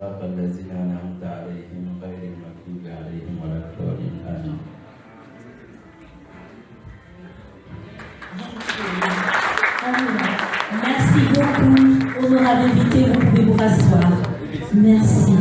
الذين أنعمت عليهم غير المغضوب عليهم ولا الضالين آمين. Merci beaucoup, honorable invité, vous pouvez vous rasseoir. Merci.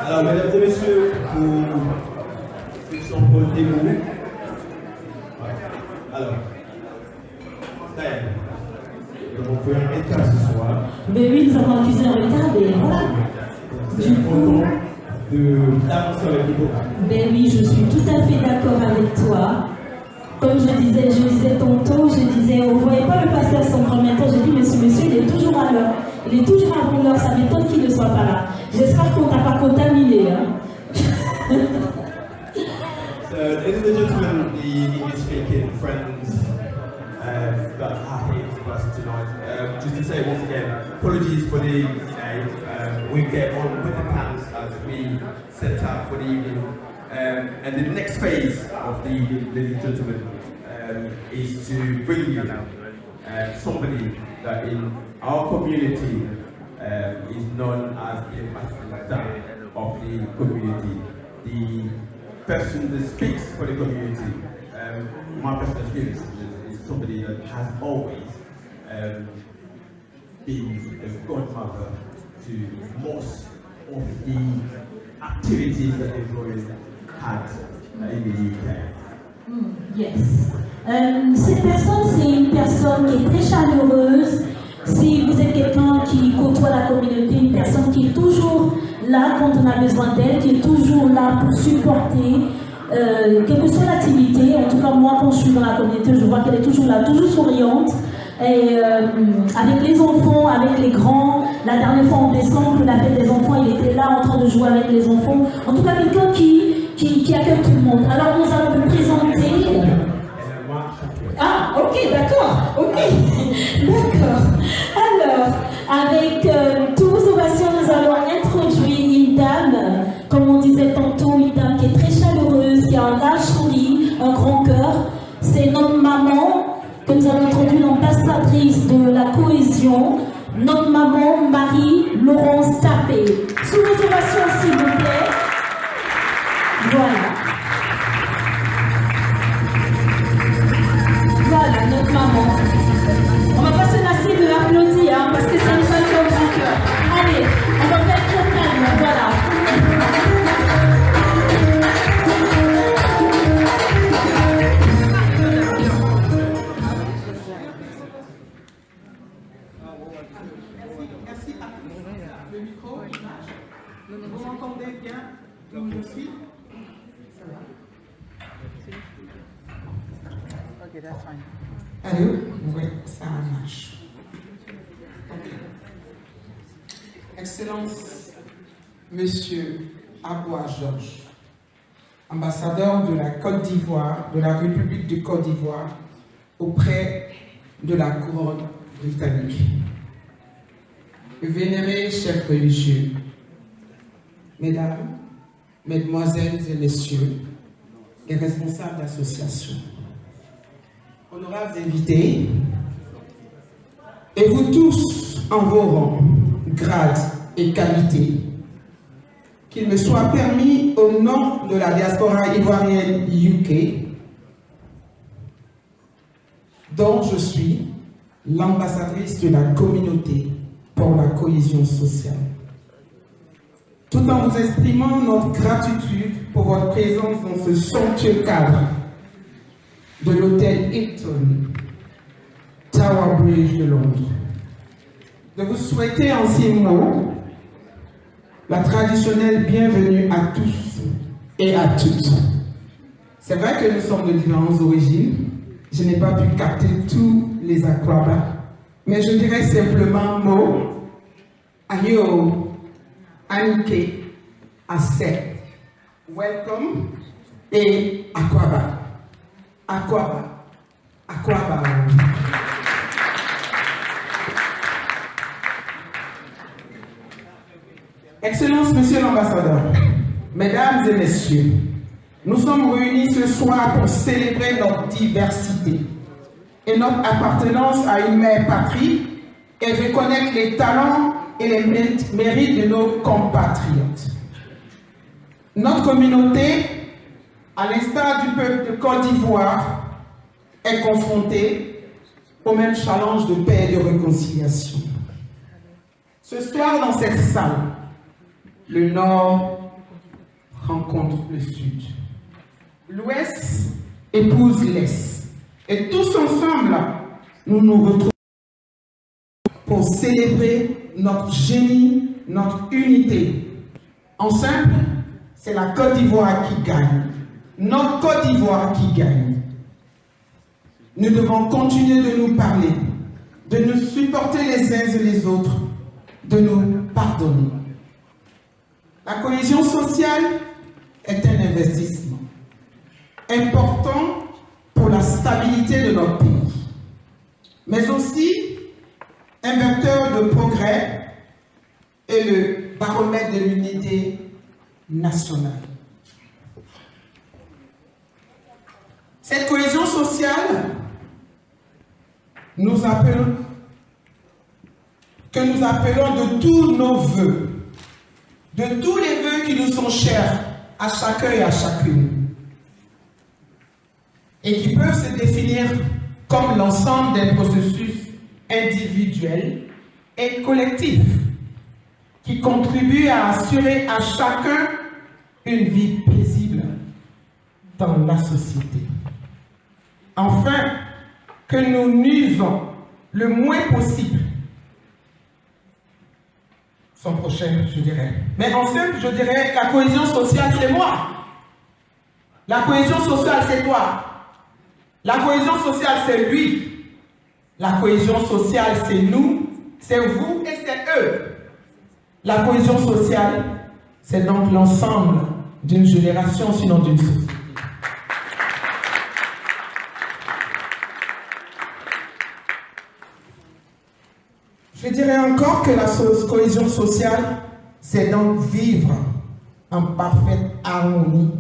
Alors, mesdames et messieurs, pour ceux qui sont pour le démon. Alors, donc on peut un état ce soir. Mais oui, nous avons accusé un retard, mais voilà. C'est important d'avancer avec le Ben oui, je suis tout à fait d'accord avec toi. Comme je disais tantôt, je disais, on ne voyait pas le pasteur son premier temps. J'ai dit, monsieur, il est toujours à l'heure. Il est toujours avant l'heure, ça m'étonne qu'il ne soit pas là. J'espère qu'on ne t'a pas contaminé. Hein? So, ladies and gentlemen, the English speaking friends that are here with us tonight, just to say once again, apologies for the delay. We get on with the plans as we set out for the evening. And the next phase of the evening, ladies and gentlemen, is to bring you somebody that in our community is known as the ambassador of the community, the person that speaks for the community. My personal experience is somebody that has always been a godmother to most of the activities that the Royals had in the UK. Yes. Cette personne, c'est une personne qui est très chaleureuse. Si vous êtes quelqu'un qui côtoie la communauté, une personne qui est toujours là quand on a besoin d'elle, qui est toujours là pour supporter, quelle que soit l'activité. En tout cas, moi, quand je suis dans la communauté, je vois qu'elle est toujours là, toujours souriante. Et avec les enfants, avec les grands. La dernière fois en décembre, la fête des enfants, il était là en train de jouer avec les enfants. En tout cas, quelqu'un qui accueille tout le monde. Alors, nous allons vous présenter. Ah, ok, d'accord, ok, d'accord. Alors, avec tous vos ovations, nous allons introduire une dame, comme on disait tantôt, une dame qui est très chaleureuse, qui a un large sourire, un grand cœur. C'est notre maman, que nous avons introduit l'ambassadrice de la cohésion, notre maman Marie-Laurence Tapé. Sous vos ovations, s'il vous plaît. Voilà. Voilà, notre maman. On va pas se lasser de l'applaudir, hein, parce que c'est une femme qui a un grand cœur. Allez, on va faire très calme, voilà. Merci. Le micro, l'image. Vous m'entendez bien? Vous me suivez? Ça va? Ok, that's fine. Allô? Oui, ça marche. Okay. Excellence, Monsieur Aboua Georges, ambassadeur de la Côte d'Ivoire, de la République de Côte d'Ivoire, auprès de la couronne britannique. Vénérés chefs religieux, Mesdames, Mesdemoiselles et Messieurs, les responsables d'associations, honorables invités, et vous tous en vos rangs, grades et qualités. Qu'il me soit permis, au nom de la diaspora ivoirienne UK, dont je suis l'ambassadrice de la communauté pour la cohésion sociale, tout en vous exprimant notre gratitude pour votre présence dans ce somptueux cadre de l'hôtel Hilton, Tower Bridge de Londres, de vous souhaiter en ces mots la traditionnelle bienvenue à tous et à toutes. C'est vrai que nous sommes de différentes origines, je n'ai pas pu capter tous les aquabats, mais je dirais simplement mot, ayo, anike, ase, welcome et aquaba. Aquaba. Aquaba. Excellences, Monsieur l'Ambassadeur, Mesdames et Messieurs, nous sommes réunis ce soir pour célébrer notre diversité et notre appartenance à une mère patrie et reconnaître les talents et les mérites de nos compatriotes. Notre communauté, à l'instar du peuple de Côte d'Ivoire, est confrontée au même challenge de paix et de réconciliation. Ce soir, dans cette salle, le Nord rencontre le Sud. L'Ouest épouse l'Est. Et tous ensemble, nous nous retrouvons pour célébrer notre génie, notre unité. En simple, c'est la Côte d'Ivoire qui gagne. Notre Côte d'Ivoire qui gagne. Nous devons continuer de nous parler, de nous supporter les uns et les autres, de nous pardonner. La cohésion sociale est un investissement important pour la stabilité de notre pays, mais aussi un vecteur de progrès et le baromètre de l'unité nationale. Cette cohésion sociale que nous appelons de tous nos vœux, de tous les vœux qui nous sont chers à chacun et à chacune, et qui peuvent se définir comme l'ensemble des processus individuels et collectifs qui contribuent à assurer à chacun une vie paisible dans la société. Enfin, que nous nuisons le moins possible son prochain, je dirais. Mais en simple, je dirais, la cohésion sociale, c'est moi. La cohésion sociale, c'est toi. La cohésion sociale, c'est lui. La cohésion sociale, c'est nous, c'est vous et c'est eux. La cohésion sociale, c'est donc l'ensemble d'une génération, sinon d'une société. Je dirais encore que la cohésion sociale, c'est donc vivre en parfaite harmonie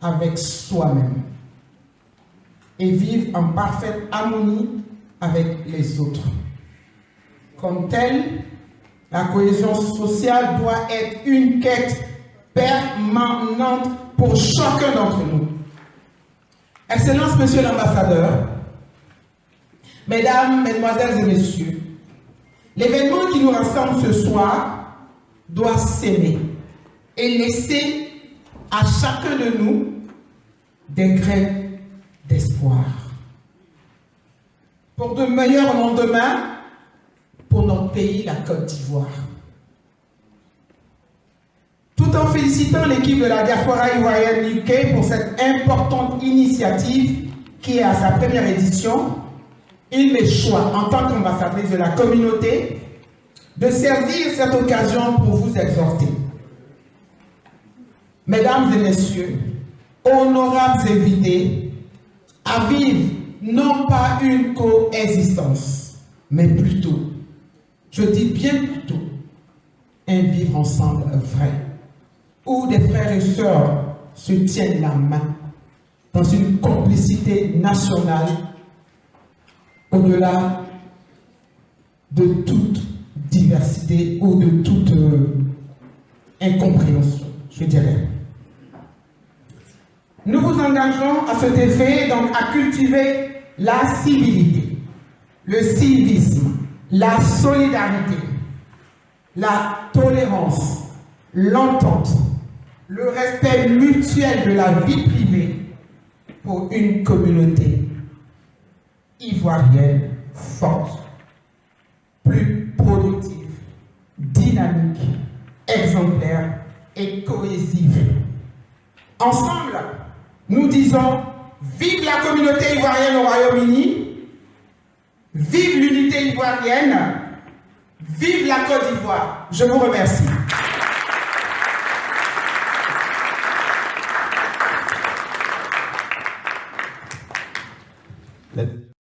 avec soi-même et vivre en parfaite harmonie avec les autres. Comme telle, la cohésion sociale doit être une quête permanente pour chacun d'entre nous. Excellences, Monsieur l'Ambassadeur, Mesdames, Mesdemoiselles et Messieurs, l'événement qui nous rassemble ce soir doit s'aimer et laisser à chacun de nous des graines d'espoir pour de meilleurs lendemains pour notre pays, la Côte d'Ivoire. Tout en félicitant l'équipe de la diaspora ivoirienne UK pour cette importante initiative qui est à sa première édition, il m'est choix, en tant qu'ambassadrice de la communauté, de servir cette occasion pour vous exhorter. Mesdames et messieurs, honorables invités, à vivre non pas une coexistence, mais plutôt, je dis bien plutôt, un vivre ensemble vrai, où des frères et sœurs se tiennent la main dans une complicité nationale au-delà de toute diversité ou de toute incompréhension, je dirais. Nous vous engageons à cet effet donc à cultiver la civilité, le civisme, la solidarité, la tolérance, l'entente, le respect mutuel de la vie privée pour une communauté ivoirienne forte, plus productive, dynamique, exemplaire et cohésive. Ensemble, nous disons vive la communauté ivoirienne au Royaume-Uni, vive l'unité ivoirienne, vive la Côte d'Ivoire. Je vous remercie.